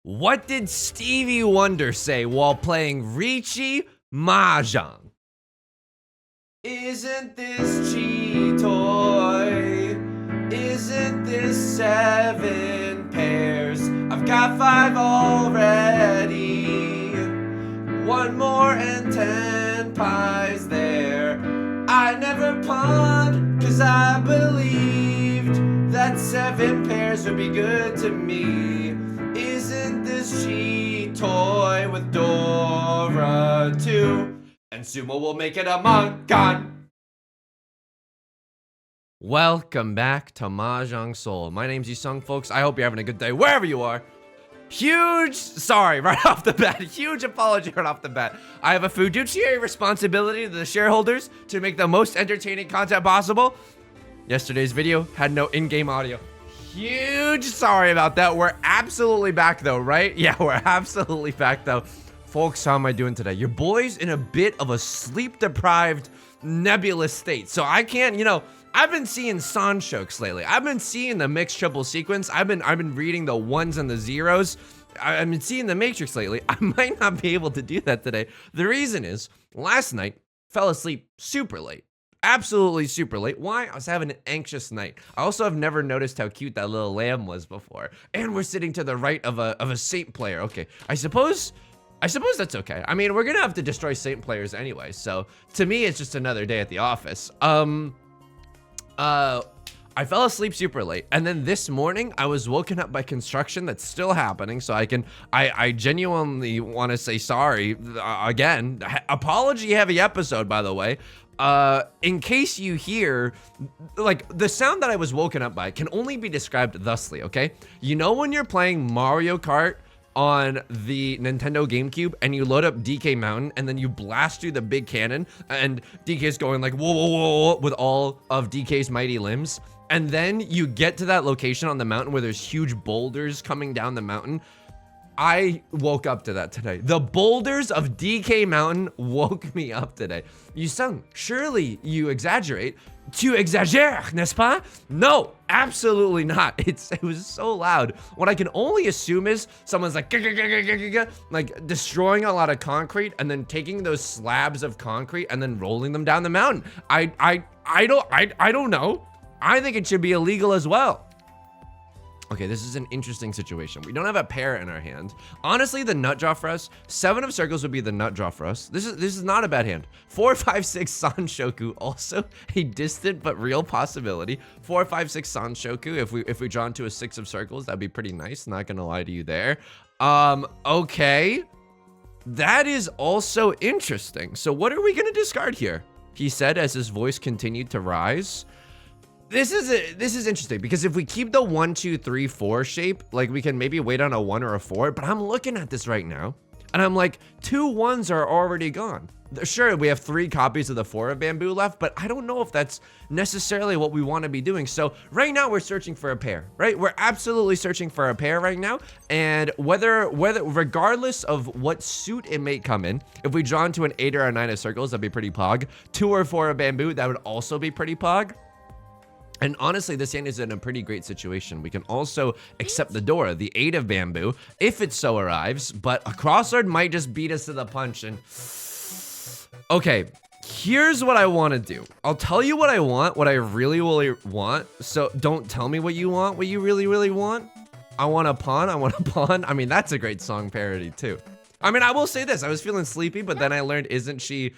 What did Stevie Wonder say while playing Riichi Mahjong? Isn't this cheat toy? Isn't this 7 pairs? I've got 5 already. 1 more and 10 pies there. I never pawned, cause I believed that 7 pairs would be good to me. Isn't this cheat toy with Dora too? And Sumo will make it a Mahjong. Welcome back to Mahjong Soul. My name's Yusong, folks. I hope you're having a good day wherever you are. Sorry, right off the bat, huge apology right off the bat. I have a fiduciary responsibility to the shareholders to make the most entertaining content possible. Yesterday's video had no in-game audio. Huge sorry about that. We're absolutely back though, right? Yeah, we're absolutely back though. Folks, how am I doing today? Your boy's in a bit of a sleep-deprived, nebulous state. So I can't, I've been seeing Sanshokes lately. I've been seeing the mixed triple sequence. I've been reading the 1s and the 0s. I've been seeing the Matrix lately. I might not be able to do that today. The reason is, last night, fell asleep super late. Absolutely super late. Why? I was having an anxious night. I also have never noticed how cute that little lamb was before. And we're sitting to the right of a Saint player. Okay, I suppose that's okay. I mean, we're gonna have to destroy Saint players anyway, so to me, it's just another day at the office. I fell asleep super late, and then this morning, I was woken up by construction that's still happening, so I genuinely want to say sorry, again, apology heavy episode, by the way. In case you hear, like, the sound that I was woken up by can only be described thusly, okay? You know when you're playing Mario Kart on the Nintendo GameCube and you load up DK Mountain and then you blast through the big cannon and DK's going like whoa, whoa, whoa, with all of DK's mighty limbs, and then you get to that location on the mountain where there's huge boulders coming down the mountain. I woke up to that today. The boulders of DK Mountain woke me up today. Yusong, surely you exaggerate. Tu exagères, n'est-ce pas? No, absolutely not. It was so loud. What I can only assume is someone's like destroying a lot of concrete and then taking those slabs of concrete and then rolling them down the mountain. I don't know. I think it should be illegal as well. Okay, this is an interesting situation. We don't have a pair in our hand. Honestly, the nut draw for us, 7 of circles would be the nut draw for us. This is not a bad hand. 4, 5, 6 Sanshoku, also a distant but real possibility. 4, 5, 6 Sanshoku. If we draw into a 6 of circles, that'd be pretty nice. Not gonna lie to you there. Okay. That is also interesting. So what are we gonna discard here? He said as his voice continued to rise. This is interesting because if we keep the 1, 2, 3, 4 shape, like we can maybe wait on a 1 or a 4, but I'm looking at this right now and I'm like, 2 1s are already gone. Sure, we have 3 copies of the 4 of bamboo left, but I don't know if that's necessarily what we want to be doing. So right now we're searching for a pair, right? We're absolutely searching for a pair right now. And regardless of what suit it may come in, if we draw into an 8 or a 9 of circles, that'd be pretty pog. 2 or 4 of bamboo, that would also be pretty pog. And honestly, this hand is in a pretty great situation. We can also accept the Dora, the 8 of bamboo, if it so arrives, but a crossword might just beat us to the punch. And okay, here's what I want to do. I'll tell you what I want, what I really want. So don't tell me what you want, what you really want. I want a pawn, I mean, that's a great song parody too. I mean, I will say this, I was feeling sleepy, but then I learned, isn't she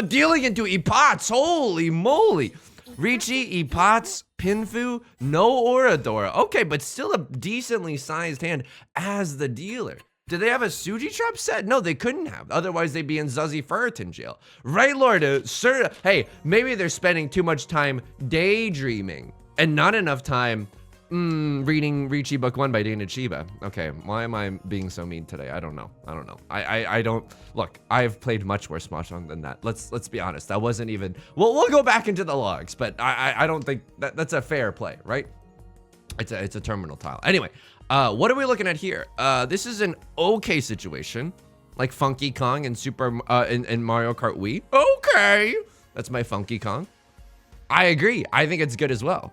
dealing into Ipots? Holy moly. Riichi, Ipots, Pinfu, no Oradora. Okay, but still a decently sized hand as the dealer. Did they have a Suji Trap set? No, they couldn't have. Otherwise, they'd be in Zuzzy Furriton jail. Right, Lord? Sir, hey, maybe they're spending too much time daydreaming and not enough time reading Riichi Book 1 by Dana Chiba. Okay, why am I being so mean today? I don't know. I don't, look, I've played much worse Mahjong than that. Let's be honest. That wasn't even, we'll go back into the logs, but I don't think that's a fair play, right? It's a terminal tile. Anyway, what are we looking at here? This is an okay situation, like Funky Kong and in Mario Kart Wii. Okay, that's my Funky Kong. I agree. I think it's good as well.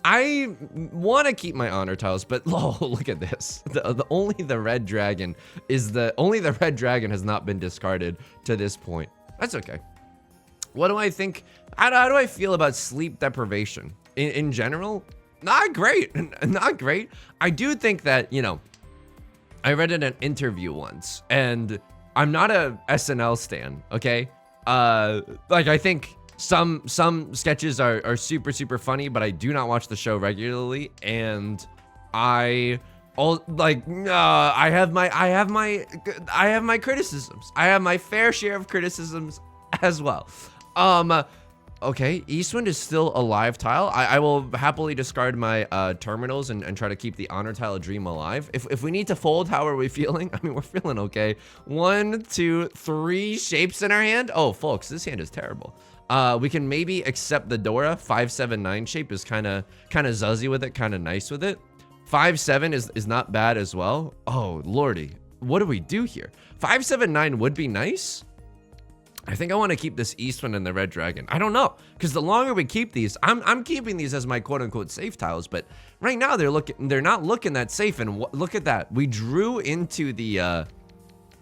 I want to keep my honor tiles, but oh, look at this. Only the red dragon has not been discarded to this point. That's okay. What do I think? How do I feel about sleep deprivation in general? Not great. Not great. I do think that, you know, I read in an interview once, and I'm not a SNL stan, okay? Like, I think some sketches are super funny, but I do not watch the show regularly, and I have my criticisms. I have my fair share of criticisms as well. Okay, Eastwind is still a live tile. I will happily discard my terminals and try to keep the honor tile dream alive. If we need to fold, how are we feeling? I mean, we're feeling okay. 1, 2, 3 shapes in our hand. Oh, folks, this hand is terrible. We can maybe accept the Dora. 5, 7, 9 shape is kind of zuzzy with it, kind of nice with it. 5, 7 is not bad as well. Oh, lordy, what do we do here? 5, 7, 9 would be nice. I think I want to keep this Eastwind and the red dragon. I don't know, because the longer we keep these, I'm keeping these as my quote unquote safe tiles, but right now they're not looking that safe. And look at that, we drew into the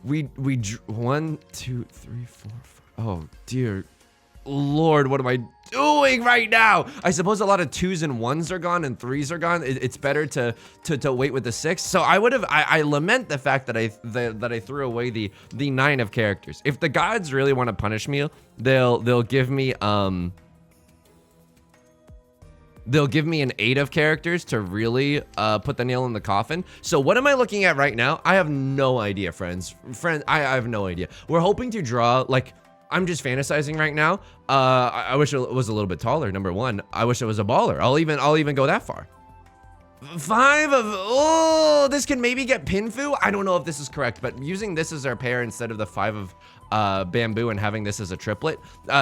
we drew 1, 2, 3, 4, 5. Oh dear Lord, what am I doing right now? I suppose a lot of 2s and 1s are gone and 3s are gone. It's better to wait with the 6. So I lament the fact that I threw away the 9 of characters. If the gods really want to punish me, they'll give me an 8 of characters to really put the nail in the coffin. So what am I looking at right now? I have no idea, friends. I have no idea. We're hoping to draw, like, I'm just fantasizing right now. I wish it was a little bit taller. Number 1, I wish it was a baller. I'll even go that far. 5 of, oh, this can maybe get Pinfu. I don't know if this is correct, but using this as our pair instead of the 5 of bamboo and having this as a triplet,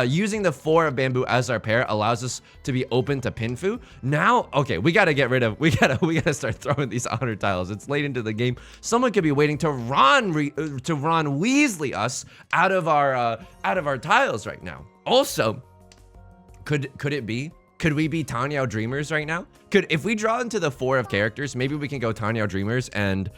using the 4 of bamboo as our pair allows us to be open to Pinfu. Now, okay, we gotta start throwing these honor tiles. It's late into the game. Someone could be waiting to Ron Weasley us out of our tiles right now. Also, could it be? Could we be Tanyao Dreamers right now? If we draw into the 4 of characters, maybe we can go Tanyao Dreamers and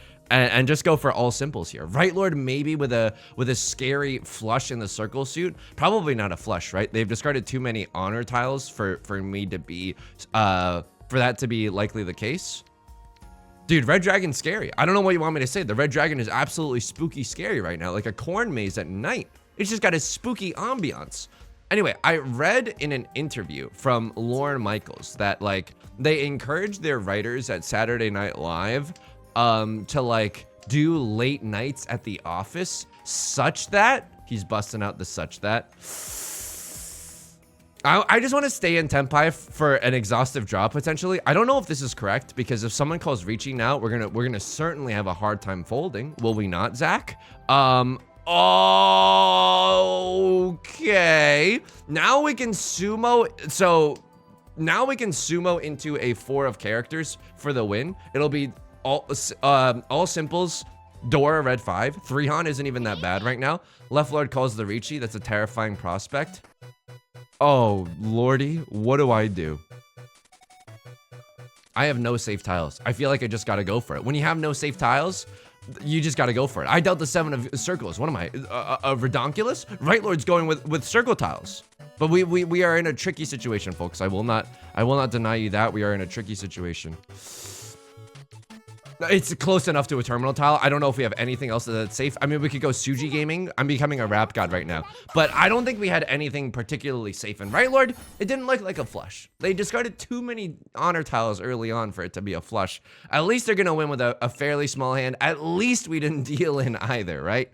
just go for all simples here. Right Lord, maybe with a scary flush in the circle suit. Probably not a flush, right? They've discarded too many honor tiles for me to be for that to be likely the case. Dude, Red Dragon's scary. I don't know what you want me to say. The Red Dragon is absolutely spooky scary right now, like a corn maze at night. It's just got a spooky ambiance. Anyway, I read in an interview from Lorne Michaels that, like, they encourage their writers at Saturday Night Live to, like, do late nights at the office such that he's busting out the such that. I just want to stay in Tenpai for an exhaustive draw potentially. I don't know if this is correct, because if someone calls Riichi now, we're gonna certainly have a hard time folding. Will we not, Zach? Okay. Now we can sumo. So now we can sumo into a 4 of characters for the win. It'll be all simples. Dora red 5. 3Han isn't even that bad right now. Left Lord calls the Riichi. That's a terrifying prospect. Oh lordy, what do I do? I have no safe tiles. I feel like I just gotta go for it. When you have no safe tiles, you just gotta go for it. I dealt the 7 of circles. What am I? A redonkulous? Right Lord's going with circle tiles. But we are in a tricky situation, folks. I will not deny you that. We are in a tricky situation. It's close enough to a terminal tile. I don't know if we have anything else that's safe. I mean, we could go Suji Gaming. I'm becoming a rap god right now. But I don't think we had anything particularly safe. And Right Lord, it didn't look like a flush. They discarded too many honor tiles early on for it to be a flush. At least they're going to win with a fairly small hand. At least we didn't deal in either, right?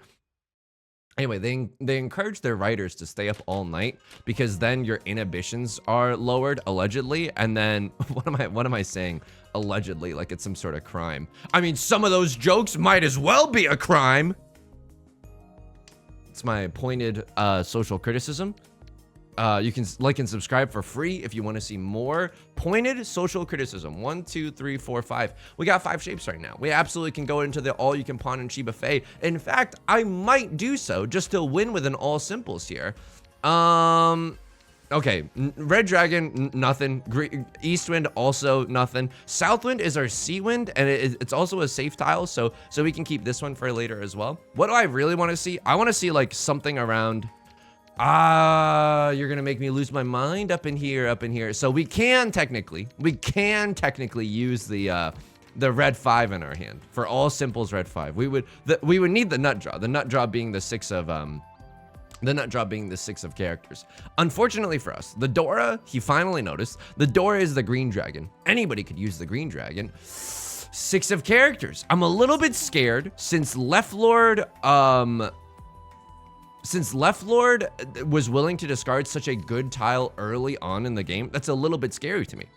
Anyway, they encourage their writers to stay up all night, because then your inhibitions are lowered, allegedly. And then what am I saying? Allegedly, like it's some sort of crime. I mean, some of those jokes might as well be a crime. It's my pointed social criticism. You can like and subscribe for free if you want to see more pointed social criticism. 1, 2, 3, 4, 5. We got 5 shapes right now. We absolutely can go into the all-you-can pawn and chi buffet. In fact, I might do so just to win with an all simples here. Okay, Red Dragon, nothing. East Wind, also nothing. South Wind is our Sea Wind, and it's also a safe tile, so we can keep this one for later as well. What do I really want to see? I want to see like something around. You're gonna make me lose my mind up in here. So we can technically use the red 5 in our hand for all simples. Red 5. We would need the nut draw. The nut draw being the 6 of characters. Unfortunately for us, the Dora, he finally noticed. The Dora is the green dragon. Anybody could use the green dragon. 6 of characters. I'm a little bit scared since Left Lord was willing to discard such a good tile early on in the game. That's a little bit scary to me.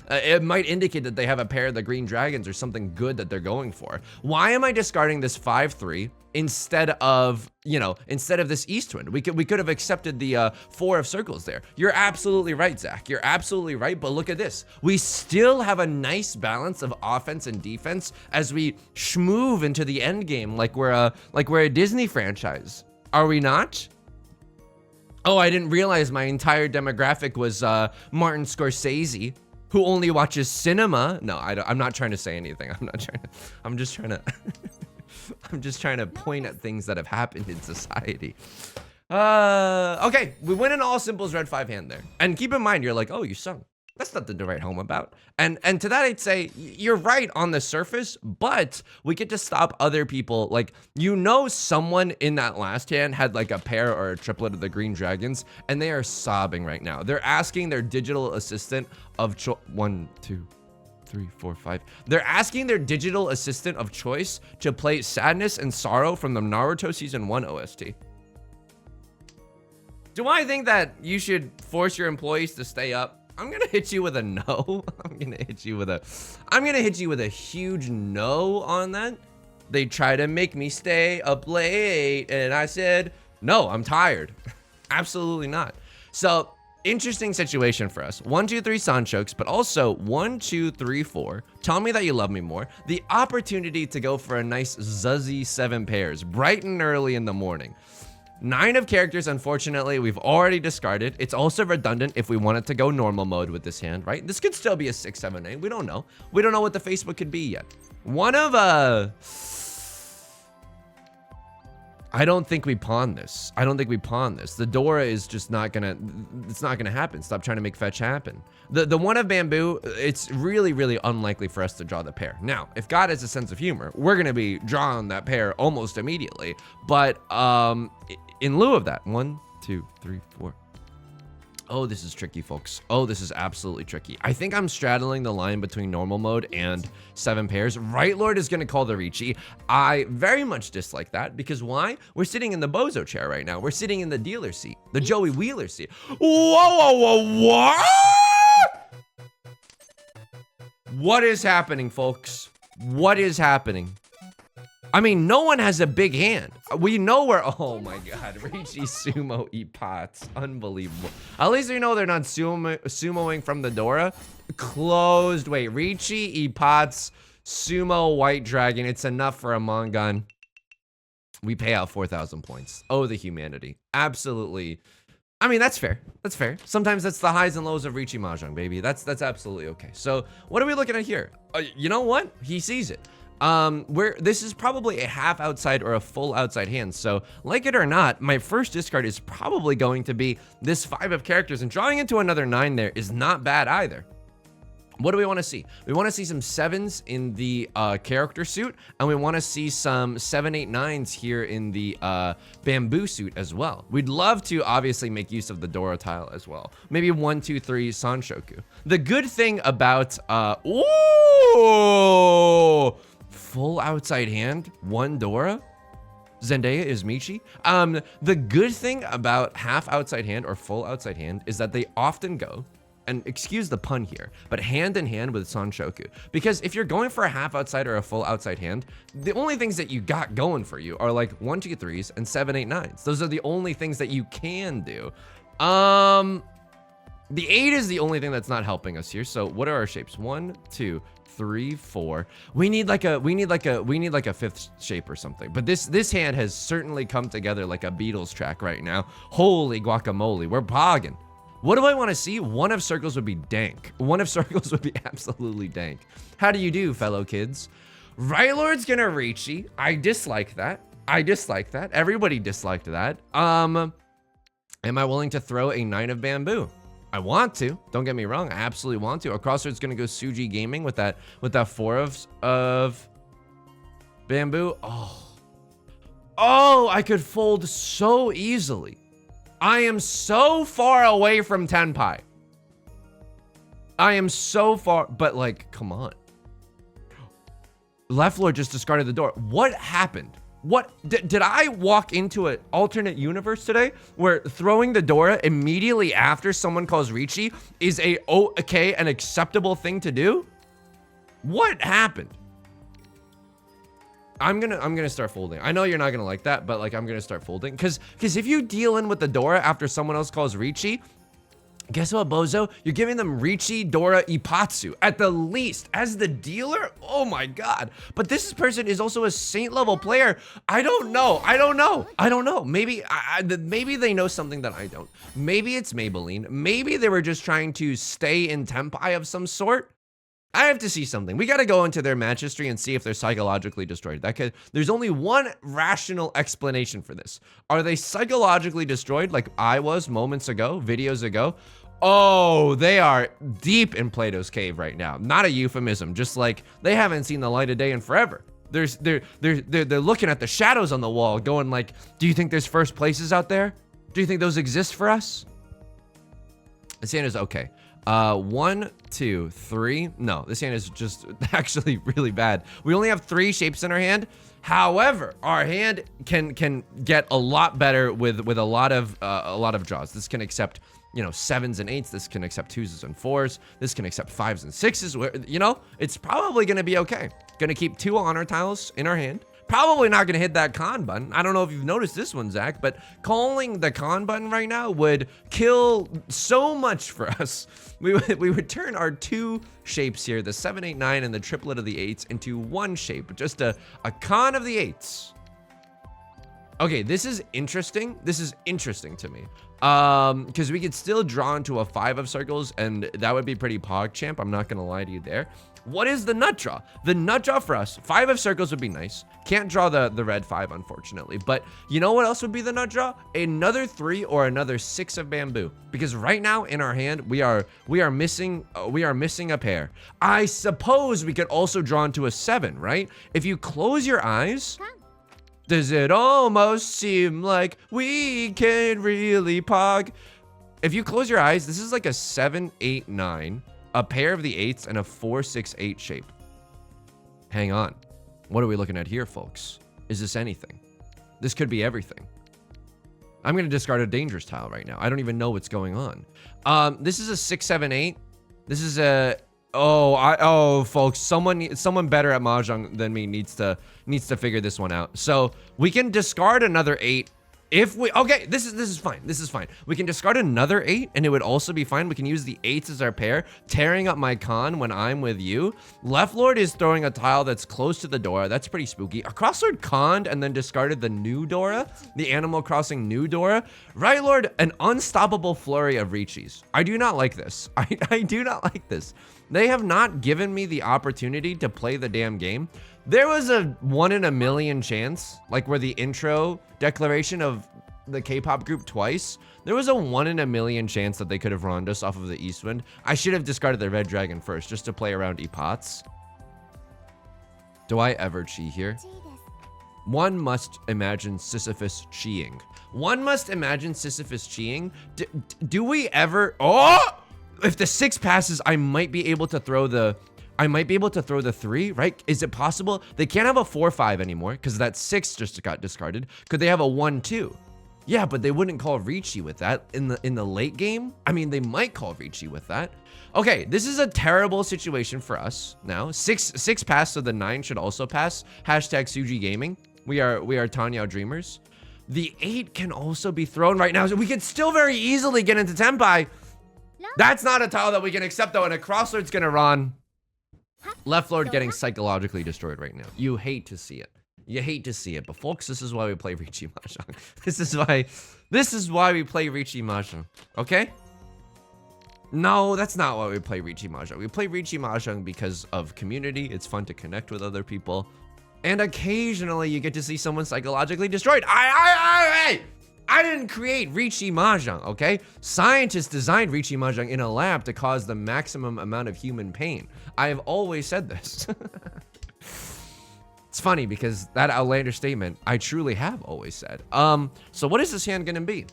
It might indicate that they have a pair of the green dragons or something good that they're going for. Why am I discarding this 5/3 instead of this East Wind? We could have accepted the 4 of circles there. You're absolutely right, Zach. You're absolutely right. But look at this. We still have a nice balance of offense and defense as we schmoove into the end game like we're a Disney franchise. Are we not? Oh, I didn't realize my entire demographic was Martin Scorsese, who only watches cinema. No, I'm not trying to say anything. I'm just trying to point at things that have happened in society. Okay, we win an all simples red 5 hand there. And keep in mind, you're like, oh, you sung. That's nothing to write home about. And to that, I'd say you're right on the surface, but we get to stop other people. Like, someone in that last hand had like a pair or a triplet of the green dragons, and they are sobbing right now. They're asking their digital assistant of 1, 2, 3, 4, 5. They're asking their digital assistant of choice to play Sadness and Sorrow from the Naruto Season 1 OST. Do I think that you should force your employees to stay up? I'm gonna hit you with a no. I'm gonna hit you with a huge no on that. They try to make me stay up late, and I said, no, I'm tired. Absolutely not. So, interesting situation for us. 1, 2, 3 Sanchokes, but also 1, 2, 3, 4. Tell me that you love me more. The opportunity to go for a nice zuzzy 7 pairs, bright and early in the morning. 9 of characters, unfortunately, we've already discarded. It's also redundant if we wanted to go normal mode with this hand, right? This could still be a 6, 7, 8. We don't know. We don't know what the Facebook could be yet. I don't think we pawn this. The Dora is just not gonna, it's not gonna happen. Stop trying to make fetch happen. The 1 of bamboo, it's really, really unlikely for us to draw the pair. Now, if God has a sense of humor, we're gonna be drawing that pair almost immediately. But in lieu of that, 1, 2, 3, 4. Oh, this is tricky, folks. Oh, this is absolutely tricky. I think I'm straddling the line between normal mode and 7 pairs. Right Lord is gonna call the Riichi. I very much dislike that because why? We're sitting in the bozo chair right now. We're sitting in the dealer seat, the Joey Wheeler seat. Whoa, what? What is happening, folks? What is happening? I mean, no one has a big hand. We know where, oh my God, Riichi sumo eat pots. Unbelievable. At least we know they're not sumoing from the Dora. Closed, wait, Riichi eat pots, sumo white dragon. It's enough for a Mongun. We pay out 4,000 points. Oh, the humanity. Absolutely. I mean, that's fair. That's fair. Sometimes that's the highs and lows of Riichi Mahjong, baby. That's absolutely okay. So what are we looking at here? You know what? He sees it. This is probably a half outside or a full outside hand. So like it or not, my first discard is probably going to be this 5 of characters, and drawing into another 9 there is not bad either. What do we want to see? We want to see some 7s in the character suit, and we want to see some 7, 8, 9s here in the bamboo suit as well. We'd love to obviously make use of the Dora tile as well. Maybe 1, 2, 3 Sanshoku. The good thing about ooh, full outside hand, 1 Dora. Zendaya is Michi. The good thing about half outside hand or full outside hand is that they often go, and excuse the pun here, but hand in hand with Sanshoku. Because if you're going for a half outside or a full outside hand, the only things that you got going for you are like 1, 2, 3s and 7, 8, 9s. Those are the only things that you can do. The 8 is the only thing that's not helping us here. So what are our shapes? 1, 2, 3, 4. We need like a fifth shape or something. But this hand has certainly come together like a Beatles track right now. Holy guacamole, we're pogging. What do I want to see? One of circles would be dank. One of circles would be absolutely dank. How do you do, fellow kids? Right Lord's gonna Riichi. I dislike that. I dislike that. Everybody disliked that. Am I willing to throw a 9 of bamboo? I want to. Don't get me wrong. I absolutely want to. A crossroads gonna go Suji Gaming with that 4 of bamboo. Oh, I could fold so easily. I am so far away from Tenpai. I am so far, but like, come on. Left Lord just discarded the door. What happened? What did I walk into an alternate universe today where throwing the Dora immediately after someone calls Riichi is okay, an acceptable thing to do? What happened? I'm gonna start folding. I know you're not gonna like that, but like I'm gonna start folding because if you deal in with the Dora after someone else calls Riichi, guess what, bozo? You're giving them Riichi, Dora, Ipatsu at the least as the dealer. Oh my god! But this person is also a saint level player. I don't know. Maybe maybe they know something that I don't. Maybe it's Maybelline. Maybe they were just trying to stay in Tenpai of some sort. I have to see something. We got to go into their match history and see if they're psychologically destroyed. There's only one rational explanation for this. Are they psychologically destroyed like I was moments ago, videos ago? Oh, they are deep in Plato's cave right now. Not a euphemism, just like they haven't seen the light of day in forever. They're looking at the shadows on the wall going like, do you think there's first places out there? Do you think those exist for us? This hand is okay. 1, 2, 3. No, this hand is just actually really bad. We only have 3 shapes in our hand. However, our hand can get a lot better with a lot of draws. This can accept, you know, 7s and 8s. This can accept 2s and 4s. This can accept 5s and 6s. Where, you know, it's probably gonna be okay. Gonna keep 2 honor tiles in our hand. Probably not gonna hit that con button. I don't know if you've noticed this one, Zach, but calling the con button right now would kill so much for us. We would turn our 2 shapes here, the 7, 8, 9, and the triplet of the 8s into 1 shape, just a con of the 8s. Okay, this is interesting. This is interesting to me. Because we could still draw into a 5 of circles, and that would be pretty PogChamp. I'm not gonna lie to you there. What is the nut draw? The nut draw for us, 5 of circles would be nice. Can't draw the red 5, unfortunately. But you know what else would be the nut draw? Another 3 or another 6 of bamboo. Because right now in our hand, we are missing a pair. I suppose we could also draw into a 7, right? If you close your eyes, does it almost seem like we can really pog? If you close your eyes, this is like a 7, 8, 9. A pair of the 8s and a 4, 6, 8 shape. Hang on. What are we looking at here, folks? Is this anything? This could be everything. I'm going to discard a dangerous tile right now. I don't even know what's going on. This is a 6, 7, 8. This is a... Oh, folks, someone better at Mahjong than me needs to figure this one out. So we can discard another 8. If we, okay, this is fine. This is fine. We can discard another 8 and it would also be fine. We can use the 8s as our pair, tearing up my con when I'm with you. Left Lord is throwing a tile that's close to the Dora. That's pretty spooky. A cross Lord conned and then discarded the new Dora, the Animal Crossing new Dora. Right Lord, an unstoppable flurry of Riichis. I do not like this. I do not like this. They have not given me the opportunity to play the damn game. There was a 1 in a million chance, like where the intro declaration of the K-pop group twice, there was a 1 in a million chance that they could have run us off of the Eastwind. I should have discarded the Red Dragon first, just to play around Ipats. Do I ever chi here? One must imagine Sisyphus chiing. One must imagine Sisyphus chiing. Do we ever? Oh! If the 6 passes, I might be able to throw the 3, right? Is it possible? They can't have a 4-5 anymore because that 6 just got discarded. Could they have a 1-2? Yeah, but they wouldn't call Riichi with that in the late game. I mean, they might call Riichi with that. Okay, this is a terrible situation for us now. 6 pass, so the 9 should also pass. Hashtag Suji Gaming. We are Tanyao Dreamers. The 8 can also be thrown right now, so we could still very easily get into Tenpai. That's not a tile that we can accept though, and a Crosslord's gonna run. Left Lord getting psychologically destroyed right now. You hate to see it. You hate to see it, but folks, this is why we play Riichi Mahjong. This is why we play Riichi Mahjong, okay? No, that's not why we play Riichi Mahjong. We play Riichi Mahjong because of community. It's fun to connect with other people. And occasionally you get to see someone psychologically destroyed. I didn't create Riichi Mahjong, okay? Scientists designed Riichi Mahjong in a lab to cause the maximum amount of human pain. I have always said this. It's funny because that outlandish statement, I truly have always said. So what is this hand gonna be?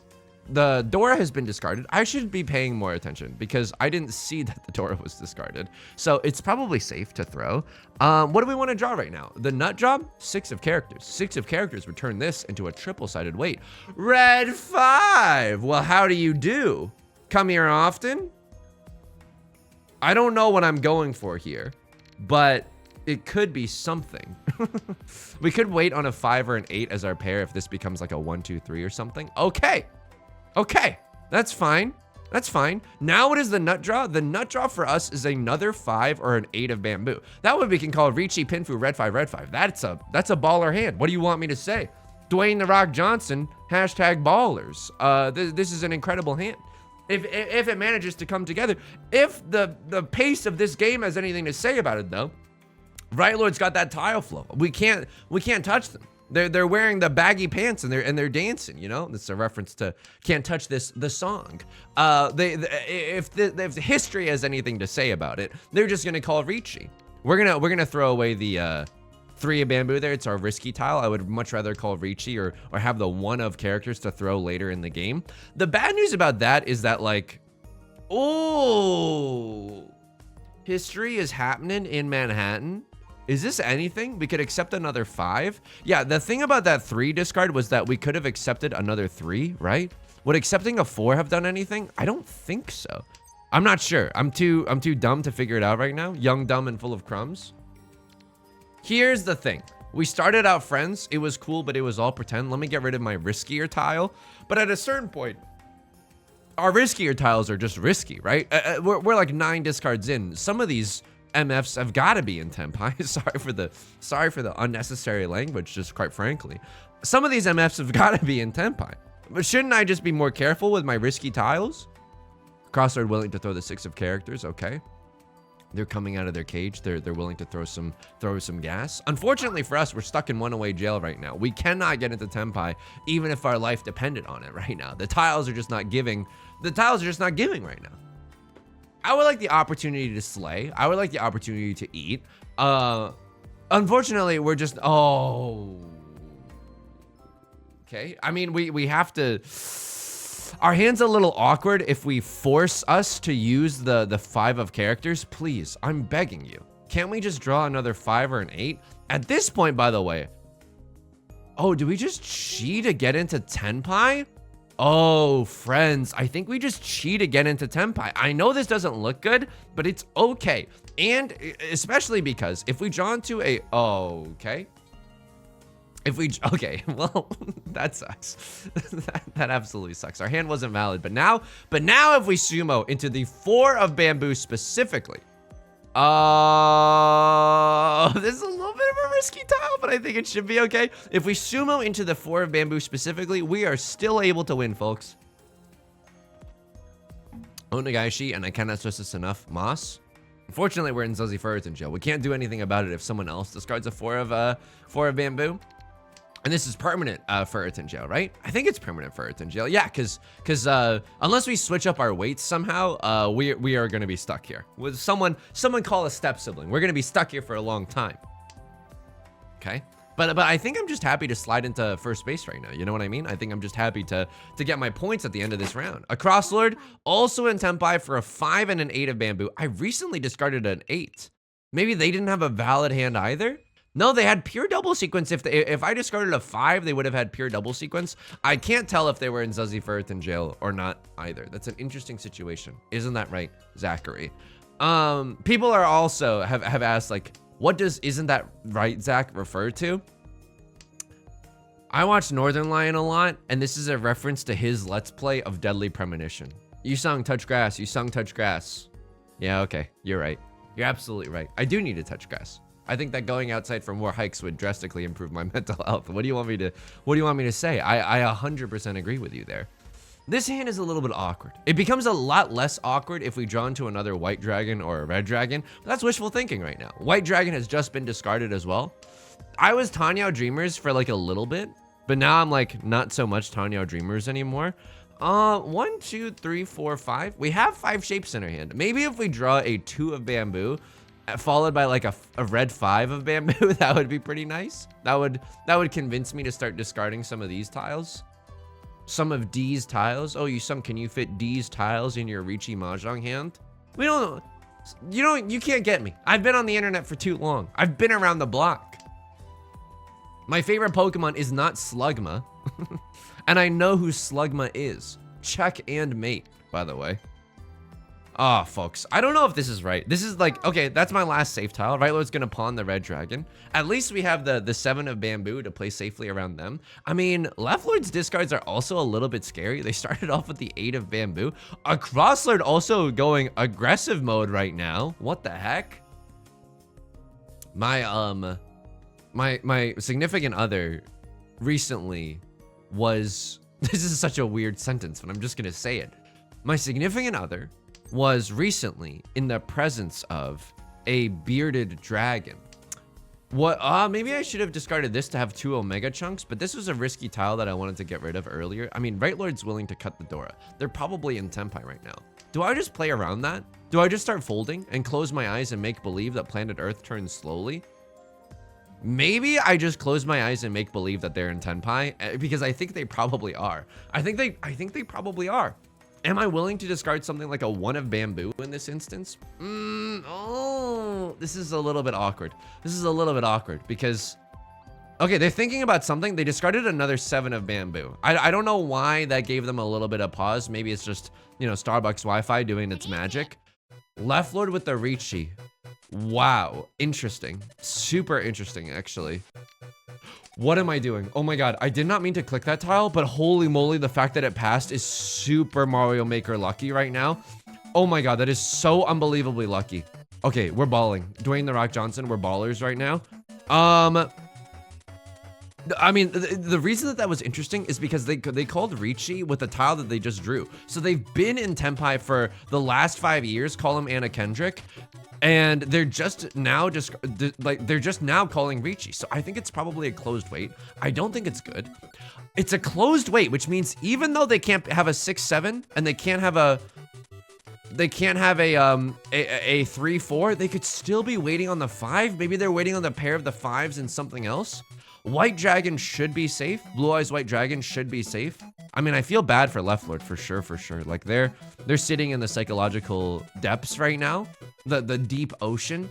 The Dora has been discarded. I should be paying more attention because I didn't see that the Dora was discarded. So it's probably safe to throw. What do we want to draw right now? The nut job, 6 of characters. 6 of characters would turn this into a triple-sided weight. Red 5. Well, how do you do? Come here often? I don't know what I'm going for here, but it could be something. We could wait on a 5 or an 8 as our pair if this becomes like a 1, 2, 3 or something. Okay, that's fine. That's fine. Now what is the nut draw? The nut draw for us is another 5 or an 8 of bamboo. That one we can call Riichi Pinfu red 5, red 5. That's a baller hand. What do you want me to say? Dwayne The Rock Johnson, #ballers. This is an incredible hand. If it manages to come together. If the pace of this game has anything to say about it though, Right Lord's got that tile flow. We can't touch them. They're wearing the baggy pants and they're dancing, you know? That's a reference to Can't Touch This, the song. If history has anything to say about it, they're just gonna call Riichi. We're gonna throw away the 3 of bamboo there. It's our risky tile. I would much rather call Riichi or have the 1 of characters to throw later in the game. The bad news about that is that like, oh, history is happening in Manhattan. Is this anything? We could accept another 5. Yeah, the thing about that 3 discard was that we could have accepted another 3, right? Would accepting a 4 have done anything? I don't think so. I'm not sure. I'm too dumb to figure it out right now. Young, dumb, and full of crumbs. Here's the thing. We started out friends. It was cool, but it was all pretend. Let me get rid of my riskier tile. But at a certain point, our riskier tiles are just risky, right? We're like 9 discards in. Some of these MFs have got to be in Tenpai. sorry for the unnecessary language, just quite frankly. Some of these MFs have got to be in Tenpai. But shouldn't I just be more careful with my risky tiles? Crossroad willing to throw the 6 of characters, okay. They're coming out of their cage. They're willing to throw some gas. Unfortunately for us, we're stuck in 1-away jail right now. We cannot get into Tenpai, even if our life depended on it right now. The tiles are just not giving. The tiles are just not giving right now. I would like the opportunity to slay. I would like the opportunity to eat. Unfortunately, we're just, okay. I mean, we have to, our hand's a little awkward if we force us to use the 5 of characters. Please, I'm begging you. Can't we just draw another 5 or an 8? At this point, by the way, oh, do we just cheat to get into Tenpai? Oh, friends, I think we just cheat to get into Tenpai. I know this doesn't look good, but it's okay. And especially because if we draw into a, okay. Okay, well, that sucks. that absolutely sucks. Our hand wasn't valid, but now if we sumo into the 4 of bamboo specifically, this is a little bit of a risky tile, but I think it should be okay. If we sumo into the 4 of bamboo specifically, we are still able to win, folks. Onagaishi, and I cannot stress this enough, Moss. Unfortunately, we're in Zuzzy Furriton jail. We can't do anything about it if someone else discards a 4 of bamboo. And this is permanent Furriton jail, right? I think it's permanent Furriton jail. Yeah, because unless we switch up our weights somehow, we are going to be stuck here. With someone call a step sibling. We're going to be stuck here for a long time. Okay? But I think I'm just happy to slide into first base right now. You know what I mean? I think I'm just happy to get my points at the end of this round. A Crosslord, also in Tenpai for a 5 and an 8 of bamboo. I recently discarded an 8. Maybe they didn't have a valid hand either? No, they had pure double sequence. If I discarded a 5, they would have had pure double sequence. I can't tell if they were in Zuzzy Furriton jail or not either. That's an interesting situation. Isn't that right, Zachary? People are also have asked, like, what does "isn't that right, Zach" refer to? I watch Northern Lion a lot, and this is a reference to his Let's Play of Deadly Premonition. You sung Touch Grass. You sung Touch Grass. Yeah, okay. You're right. You're absolutely right. I do need to touch grass. I think that going outside for more hikes would drastically improve my mental health. What do you want me to say? I 100% agree with you there. This hand is a little bit awkward. It becomes a lot less awkward if we draw into another white dragon or a red dragon. But that's wishful thinking right now. White dragon has just been discarded as well. I was Tanyao Dreamers for like a little bit, but now I'm like not so much Tanyao Dreamers anymore. 1, 2, 3, 4, 5. We have 5 shapes in our hand. Maybe if we draw a 2 of bamboo, followed by like a red 5 of bamboo, that would be pretty nice. That would convince me to start discarding some of these tiles. Some of D's tiles. Oh, Yusong, can you fit D's tiles in your Riichi Mahjong hand? We don't, you can't get me. I've been on the internet for too long. I've been around the block. My favorite Pokemon is not Slugma. And I know who Slugma is. Check and mate, by the way. Ah, folks, I don't know if this is right. This is like, okay, that's my last safe tile. Right Lord's gonna pawn the red dragon. At least we have the 7 of bamboo to play safely around them. I mean, Left Lord's discards are also a little bit scary. They started off with the 8 of bamboo. A Cross Lord also going aggressive mode right now. What the heck? My significant other recently was, this is such a weird sentence, but I'm just gonna say it. My significant other was recently in the presence of a bearded dragon. What, maybe I should have discarded this to have 2 Omega chunks, but this was a risky tile that I wanted to get rid of earlier. I mean, Right Lord's willing to cut the Dora. They're probably in Tenpai right now. Do I just play around that? Do I just start folding and close my eyes and make believe that planet Earth turns slowly? Maybe I just close my eyes and make believe that they're in Tenpai, because I think they probably are. I think they probably are. Am I willing to discard something like a 1 of bamboo in this instance? Oh, this is a little bit awkward. This is a little bit awkward because, okay, they're thinking about something. They discarded another 7 of bamboo. I don't know why that gave them a little bit of pause. Maybe it's just, you know, Starbucks Wi-Fi doing its magic. Left Lord with the Riichi. Wow, interesting. Super interesting, actually. What am I doing? Oh my god, I did not mean to click that tile, but holy moly, the fact that it passed is Super Mario Maker lucky right now. Oh my god, that is so unbelievably lucky. Okay, we're balling. Dwayne The Rock Johnson, we're ballers right now. I mean, the reason that was interesting is because they called Riichi with the tile that they just drew. So they've been in Tenpai for the last 5 years, call him Anna Kendrick. And they're just now they're just now calling Riichi. So I think it's probably a closed wait. I don't think it's good. It's a closed wait, which means even though they can't have a 6-7 and they can't have a 3-4, they could still be waiting on the 5. Maybe they're waiting on the pair of the 5s and something else. White Dragon should be safe. Blue Eyes White Dragon should be safe. I mean, I feel bad for Left Lord for sure. Like they're sitting in the psychological depths right now. The deep ocean.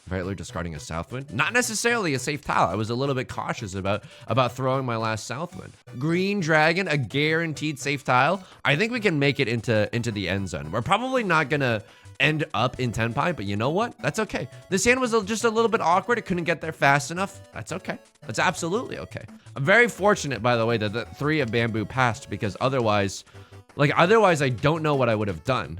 Right Lord discarding a Southwind. Not necessarily a safe tile. I was a little bit cautious about throwing my last Southwind. Green Dragon, a guaranteed safe tile. I think we can make it into the end zone. We're probably not gonna end up in Tenpai, but you know what? That's okay. This hand was just a little bit awkward. It couldn't get there fast enough. That's okay. That's absolutely okay. I'm very fortunate, by the way, that the 3 of bamboo passed, because otherwise I don't know what I would have done.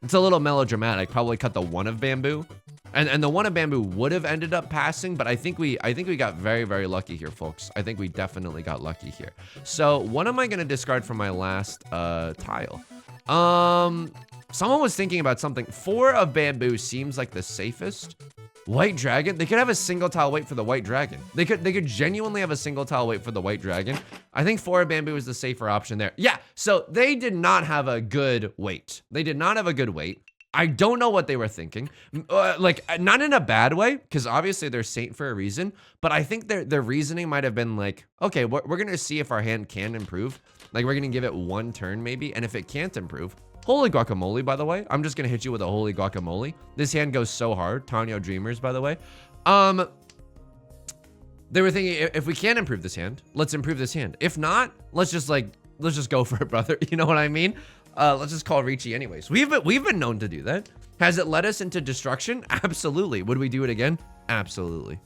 It's a little melodramatic. Probably cut the 1 of bamboo, and the 1 of bamboo would have ended up passing, but I think we got very, very lucky here, folks. I think we definitely got lucky here. So what am I gonna discard from my last tile? Someone was thinking about something. 4 of bamboo seems like the safest. White Dragon, they could have a single tile wait for the White Dragon. They could genuinely have a single tile wait for the White Dragon. I think 4 of bamboo is the safer option there. Yeah, so they did not have a good wait. They did not have a good wait. I don't know what they were thinking. Like, not in a bad way, because obviously they're saint for a reason, but I think their reasoning might have been like, okay, we're gonna see if our hand can improve. Like, we're gonna give it 1 turn maybe, and if it can't improve, holy guacamole, by the way. I'm just gonna hit you with a holy guacamole. This hand goes so hard. Tanyao Dreamers, by the way. They were thinking, if we can't improve this hand, let's improve this hand. If not, let's just go for it, brother. You know what I mean? Let's just call Riichi anyways. We've been known to do that. Has it led us into destruction? Absolutely. Would we do it again? Absolutely.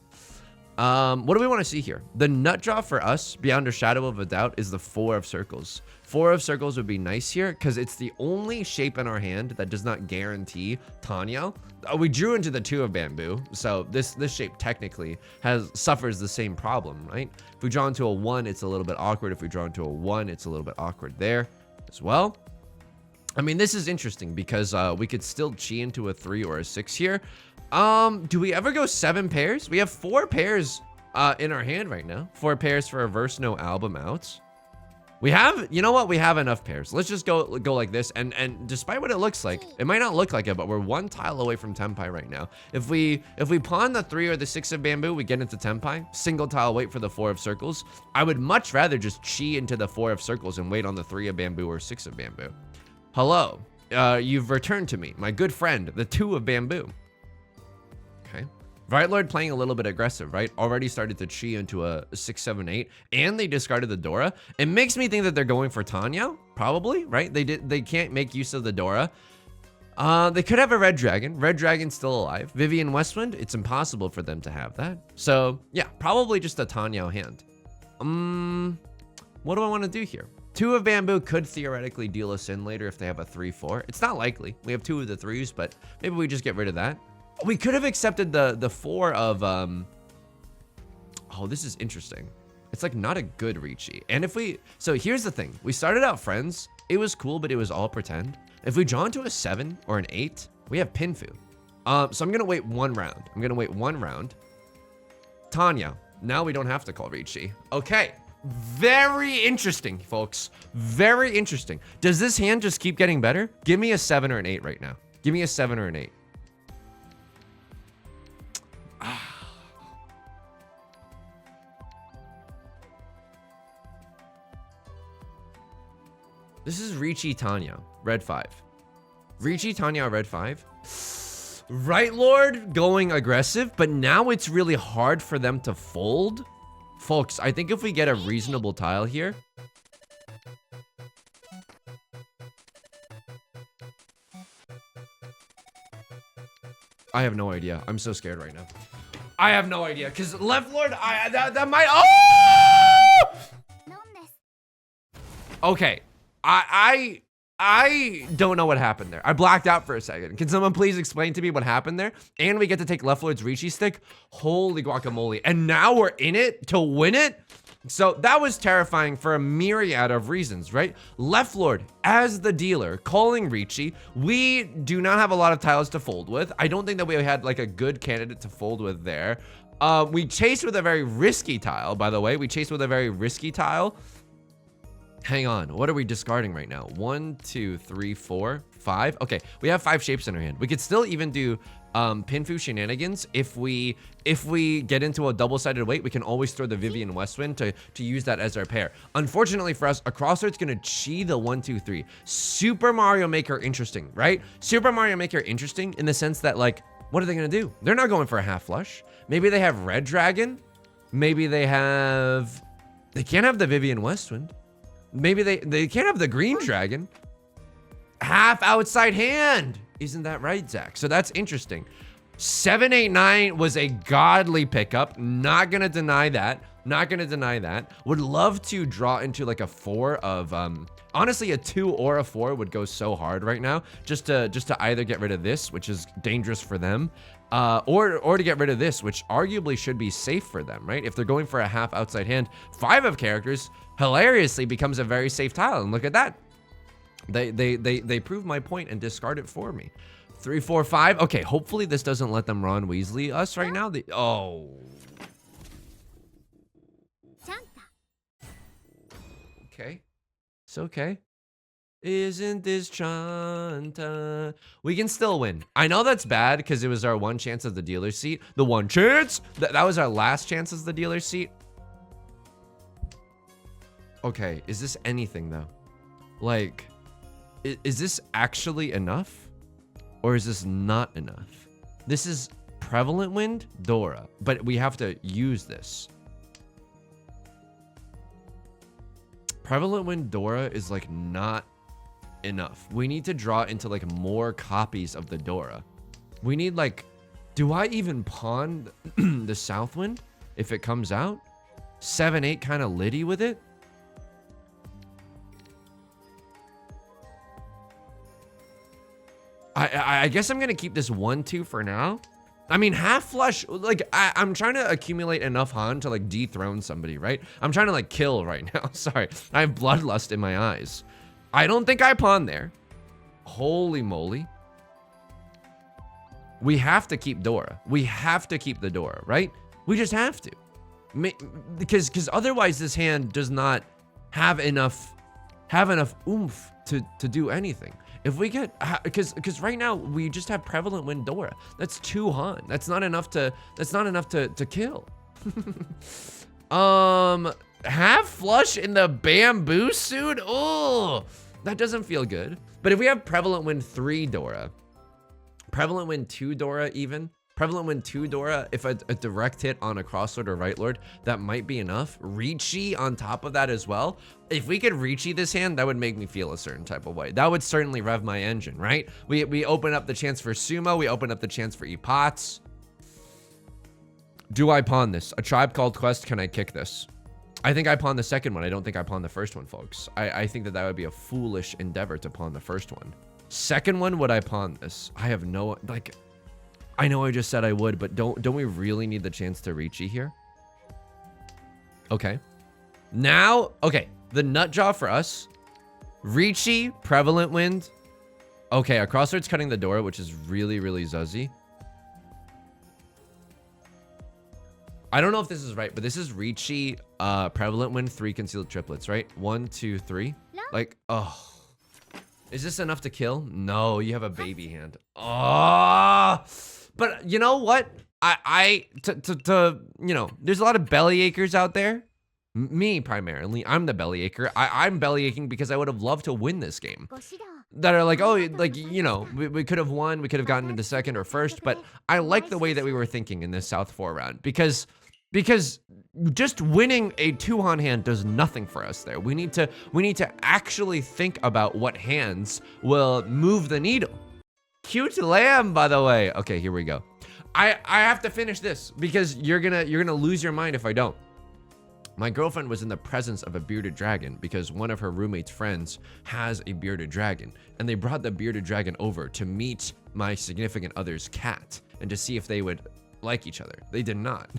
What do we want to see here? The nut draw for us, beyond a shadow of a doubt, is the 4 of circles. 4 of circles would be nice here because it's the only shape in our hand that does not guarantee Tanyao. We drew into the 2 of bamboo, so this shape technically suffers the same problem, right? If we draw into a 1, it's a little bit awkward. If we draw into a 1, it's a little bit awkward there as well. I mean, this is interesting because we could still chi into a 3 or a 6 here. Do we ever go 7 pairs? We have 4 pairs in our hand right now. 4 pairs for a verse no album outs. We have, you know what? We have enough pairs. Let's just go like this. And despite what it looks like, it might not look like it, but we're 1 tile away from Tenpai right now. If we pawn the 3 or the 6 of bamboo, we get into Tenpai. Single tile, wait for the 4 of circles. I would much rather just chi into the 4 of circles and wait on the 3 of bamboo or 6 of bamboo. Hello, you've returned to me, my good friend, the 2 of bamboo. Okay. Right Lord playing a little bit aggressive, right? Already started to chi into a 6, 7, 8, and they discarded the Dora. It makes me think that they're going for Tanyao, probably, right? They can't make use of the Dora. They could have a red dragon. Red dragon's still alive. Vivian Westwind, it's impossible for them to have that. So yeah, probably just a Tanyao hand. What do I want to do here? 2 of bamboo could theoretically deal us in later if they have a 3, 4. It's not likely. We have 2 of the 3s, but maybe we just get rid of that. We could have accepted the 4 of, oh, this is interesting. It's like not a good Riichi. And so here's the thing. We started out friends. It was cool, but it was all pretend. If we draw into a 7 or an 8, we have Pinfu. So I'm going to wait 1 round. Tanyao. Now we don't have to call Riichi. Okay. Very interesting, folks. Very interesting. Does this hand just keep getting better? Give me a 7 or an 8 right now. Give me a 7 or an 8. This is Riichi Tanyao, red 5. Riichi Tanyao, red 5. Right Lord going aggressive, but now it's really hard for them to fold. Folks, I think if we get a reasonable tile here. I have no idea. I'm so scared right now. I have no idea, because left Lord, that might, oh! Okay, I don't know what happened there. I blacked out for a second. Can someone please explain to me what happened there? And we get to take left Lord's Riichi stick. Holy guacamole. And now we're in it to win it? So that was terrifying for a myriad of reasons, right? Left Lord, as the dealer, calling Riichi. We do not have a lot of tiles to fold with. I don't think that we had like a good candidate to fold with there. We chased with a very risky tile, by the way. We chased with a very risky tile. Hang on, what are we discarding right now? 1, 2, 3, 4, 5. Okay, we have 5 shapes in our hand. We could still even do Pinfu shenanigans. If we get into a double-sided weight, we can always throw the Vivian Westwind to use that as our pair. Unfortunately for us, a crossroad's gonna chi the 1, 2, 3. Super Mario Maker interesting, right? Super Mario Maker interesting in the sense that, like, what are they gonna do? They're not going for a half flush. Maybe they have red dragon. Maybe they can't have the Vivian Westwind. Maybe they can't have the green dragon. Half outside hand. Isn't that right, Zach? So that's interesting. 7, 8, 9 was a godly pickup. Not gonna deny that. Not gonna deny that. Would love to draw into like a 4 of, honestly, a 2 or a 4 would go so hard right now. Just to either get rid of this, which is dangerous for them, or to get rid of this, which arguably should be safe for them, right? If they're going for a half outside hand, 5 of characters hilariously becomes a very safe tile, and look at that. They prove my point and discard it for me. 3, 4, 5. Okay, hopefully this doesn't let them Ron Weasley us right now. Oh. Okay. It's okay. Isn't this Chanta? We can still win. I know that's bad because it was our 1 chance of the dealer's seat. The 1 chance? That was our last chance as the dealer's seat. Okay, is this anything though? Like, is this actually enough? Or is this not enough? This is Prevalent Wind, Dora, but we have to use this. Prevalent Wind, Dora is like not enough. We need to draw into like more copies of the Dora. We need like, do I even pawn the South Wind? if it comes out. 7-8 kind of litty with it. I guess I'm gonna keep this 1-2 for now. I mean, half flush, like, I'm trying to accumulate enough Han to, like, dethrone somebody, right? I'm trying to, like, kill right now. Sorry, I have bloodlust in my eyes. I don't think I pawn there. Holy moly. We have to keep Dora. We have to keep the Dora, right? We just have to. Because otherwise this hand does not have enough oomph to do anything. If we get, because right now we just have prevalent wind Dora. That's 2 Han. That's not enough to kill. Half flush in the bamboo suit. Oh, that doesn't feel good. But if we have prevalent wind 3 Dora, prevalent wind 2 Dora even, prevalent wind 2 Dora, if a direct hit on a crosslord or right lord, that might be enough. Riichi on top of that as well. If we could Riichi this hand, that would make me feel a certain type of way. That would certainly rev my engine, right? We open up the chance for sumo. We open up the chance for epots. Do I pawn this? A Tribe Called Quest, can I kick this? I think I pawn the second one. I don't think I pawn the first one, folks. I think that would be a foolish endeavor to pawn the first one. Second one, would I pawn this? I have no, like, I know I just said I would, but don't we really need the chance to Riichi here? Okay. Now, okay, the nut jaw for us. Riichi, prevalent wind. Okay, our crossword's cutting the door, which is really, really zuzzy. I don't know if this is right, but this is Riichi, prevalent wind, 3 concealed triplets, right? 1, 2, 3. Like, oh. Is this enough to kill? No, you have a baby hand. Oh, but you know what? You know, there's a lot of belly achers out there. Me primarily, I'm the belly acher. I'm belly aching because I would have loved to win this game. That are like, oh, like, you know, we could have won, we could have gotten into second or first, but I like the way that we were thinking in this South 4 round because just winning a 2-Han hand does nothing for us there. We need to actually think about what hands will move the needle. Cute lamb, by the way. Okay, here we go. I have to finish this because you're gonna lose your mind if I don't. My girlfriend was in the presence of a bearded dragon because one of her roommate's friends has a bearded dragon, and they brought the bearded dragon over to meet my significant other's cat and to see if they would like each other. They did not.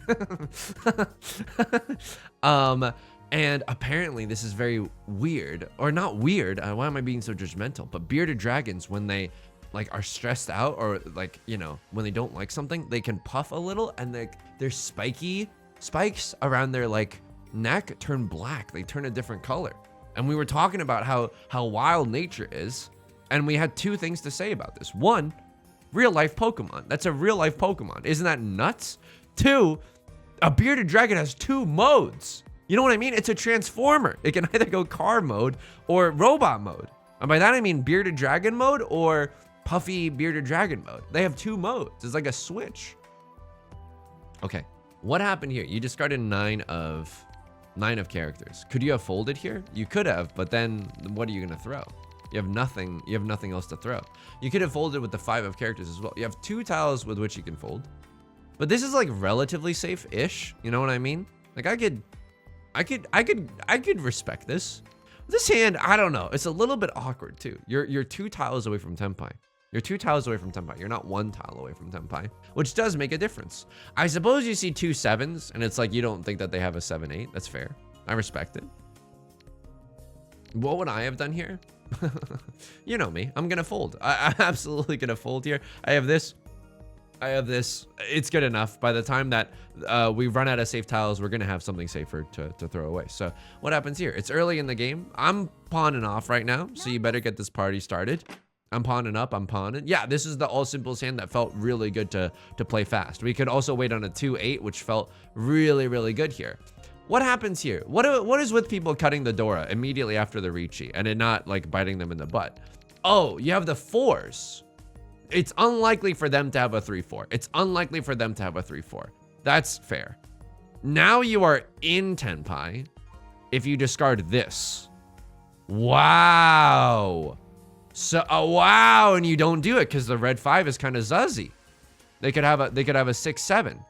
And apparently this is very weird, or not weird. Why am I being so judgmental? But bearded dragons, when they like are stressed out or like, you know, when they don't like something, they can puff a little, and their spikes around their like neck turn black. They turn a different color. And we were talking about how wild nature is, and we had 2 things to say about this. 1, real life Pokemon. That's a real life Pokemon. Isn't that nuts? 2, a bearded dragon has 2 modes. You know what I mean? It's a transformer. It can either go car mode or robot mode. And by that I mean bearded dragon mode or puffy bearded dragon mode. They have 2 modes. It's like a switch. Okay, what happened here? You discarded 9 of characters. Could you have folded here? You could have, but then what are you gonna throw? You have nothing else to throw. You could have folded with the 5 of characters as well. You have 2 tiles with which you can fold. But this is like relatively safe-ish. You know what I mean? Like I could respect this. This hand, I don't know. It's a little bit awkward too. You're 2 tiles away from Tenpai. You're 2 tiles away from Tenpai. You're not 1 tile away from Tenpai, which does make a difference. I suppose you see 2 7s and it's like you don't think that they have a 7-8. That's fair. I respect it. What would I have done here? You know me. I'm gonna fold. I'm absolutely gonna fold here. I have this. It's good enough. By the time that we run out of safe tiles, we're gonna have something safer to throw away. So what happens here? It's early in the game. I'm pawning off right now, so you better get this party started. I'm pawning up, I'm pawning. Yeah, this is the all simples hand that felt really good to play fast. We could also wait on a 2-8, which felt really, really good here. What happens here? What is with people cutting the Dora immediately after the Riichi and it not like biting them in the butt? Oh, you have the 4s. It's unlikely for them to have a 3-4. It's unlikely for them to have a 3-4. That's fair. Now you are in Tenpai if you discard this. Wow. So, wow, and you don't do it because the red 5 is kind of zuzzy. They could have a 6-7.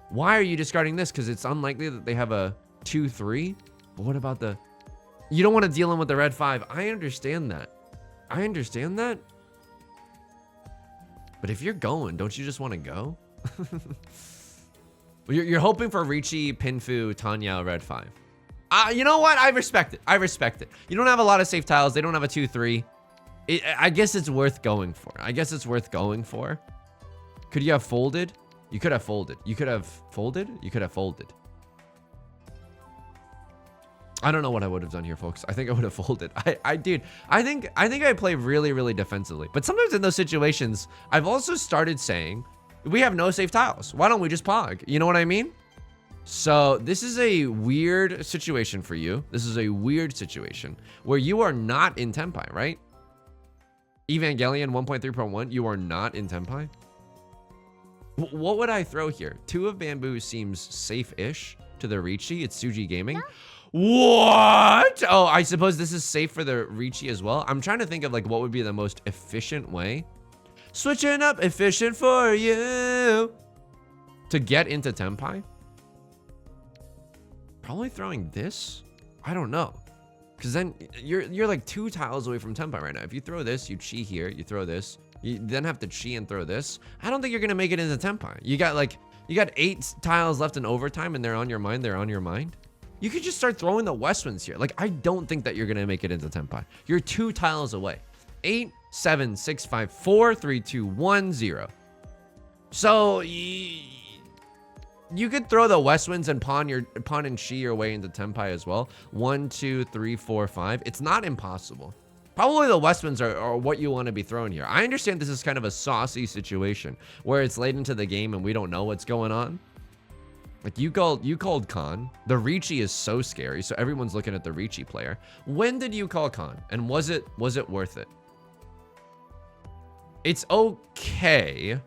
Why are you discarding this? Because it's unlikely that they have a 2-3. But what about the... You don't want to deal in with the red 5. I understand that. I understand that. But if you're going, don't you just want to go? You're hoping for Riichi, Pinfu, Tanyao, red 5. You know what? I respect it. I respect it. You don't have a lot of safe tiles. They don't have a 2-3. I guess it's worth going for. I guess it's worth going for. Could you have folded? You could have folded. You could have folded? You could have folded. I don't know what I would have done here, folks. I think I would have folded. Dude, I think I play really, really defensively. But sometimes in those situations, I've also started saying, we have no safe tiles. Why don't we just pog? You know what I mean? So this is a weird situation for you. This is a weird situation where you are not in Tenpai, right? Evangelion 1.3.1, you are not in Tenpai? What would I throw here? 2 of bamboo seems safe-ish to the Riichi. It's Suji Gaming. No. What? Oh, I suppose this is safe for the Riichi as well. I'm trying to think of like what would be the most efficient way. Switching up efficient for you. To get into Tenpai? Probably throwing this? I don't know. Because then you're like 2 tiles away from Tenpai right now. If you throw this, you chi here, you throw this. You then have to chi and throw this. I don't think you're gonna make it into Tenpai. You got 8 tiles left in overtime and they're on your mind, they're on your mind. You could just start throwing the west winds here. Like, I don't think that you're gonna make it into Tenpai. You're 2 tiles away. 8, 7, 6, 5, 4, 3, 2, 1, 0. So you could throw the west winds and pawn and chi your way into Tenpai as well. 1, 2, 3, 4, 5. It's not impossible. Probably the west winds are what you want to be throwing here. I understand this is kind of a saucy situation where it's late into the game and we don't know what's going on. Like you called Khan. The Riichi is so scary, so everyone's looking at the Riichi player. When did you call Khan? And was it worth it? It's okay.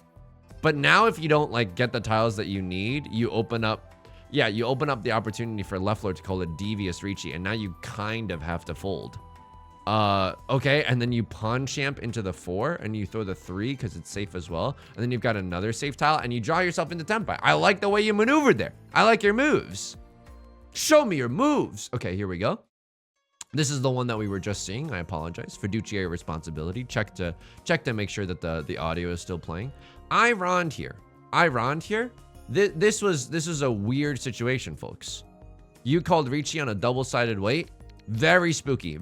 But now if you don't like get the tiles that you need, you open up the opportunity for left lord to call a devious Riichi, and now you kind of have to fold. Okay, and then you pawn champ into the 4 and you throw the 3 because it's safe as well. And then you've got another safe tile and you draw yourself into Tenpai. I like the way you maneuvered there. I like your moves. Show me your moves. Okay, here we go. This is the one that we were just seeing. I apologize. Fiduciary responsibility. Check to make sure that the audio is still playing. I rond here. This was a weird situation, folks. You called Riichi on a double-sided weight. Very spooky,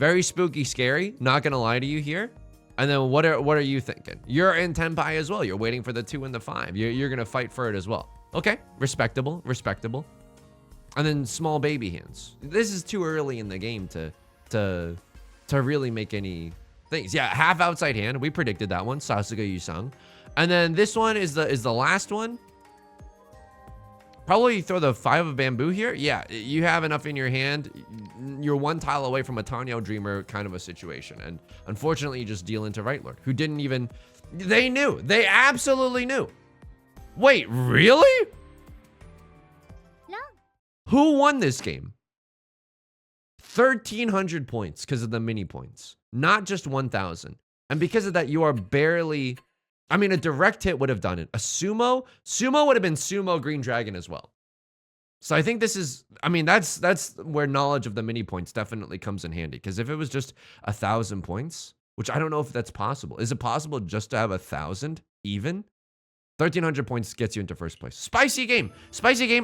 scary. Not gonna lie to you here. And then what are you thinking? You're in Tenpai as well. You're waiting for the 2 and the 5. You're gonna fight for it as well. Okay, respectable. And then small baby hands. This is too early in the game to really make any things. Yeah, half outside hand. We predicted that one. Sasuke Yusong. And then this one is the last one. Probably throw the 5 of bamboo here. Yeah, you have enough in your hand. You're 1 tile away from a Tanyao Dreamer kind of a situation. And unfortunately, you just deal into Right Lord, who didn't even... They knew. They absolutely knew. Wait, really? No. Who won this game? 1,300 points because of the mini points. Not just 1,000. And because of that, you are barely... I mean, a direct hit would have done it. A sumo would have been sumo green dragon as well. So I think this is, I mean, that's where knowledge of the mini points definitely comes in handy. Because if it was just 1,000 points, which I don't know if that's possible. Is it possible just to have 1,000 even? 1,300 points gets you into first place. Spicy game.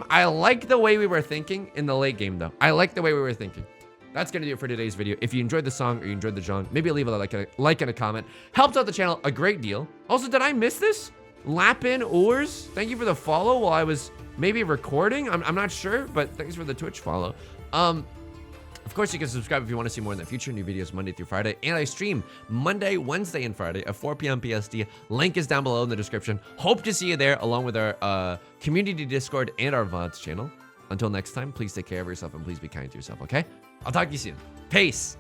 I like the way we were thinking in the late game though. I like the way we were thinking. That's going to do it for today's video. If you enjoyed the song or you enjoyed the genre, maybe leave a like and a comment. Helps out the channel a great deal. Also, did I miss this? Lapin Oars, thank you for the follow while I was maybe recording. I'm not sure, but thanks for the Twitch follow. Of course, you can subscribe if you want to see more in the future. New videos Monday through Friday. And I stream Monday, Wednesday, and Friday at 4 p.m. PST. Link is down below in the description. Hope to see you there along with our community Discord and our VODs channel. Until next time, please take care of yourself and please be kind to yourself, okay? I'll talk to you soon. Peace.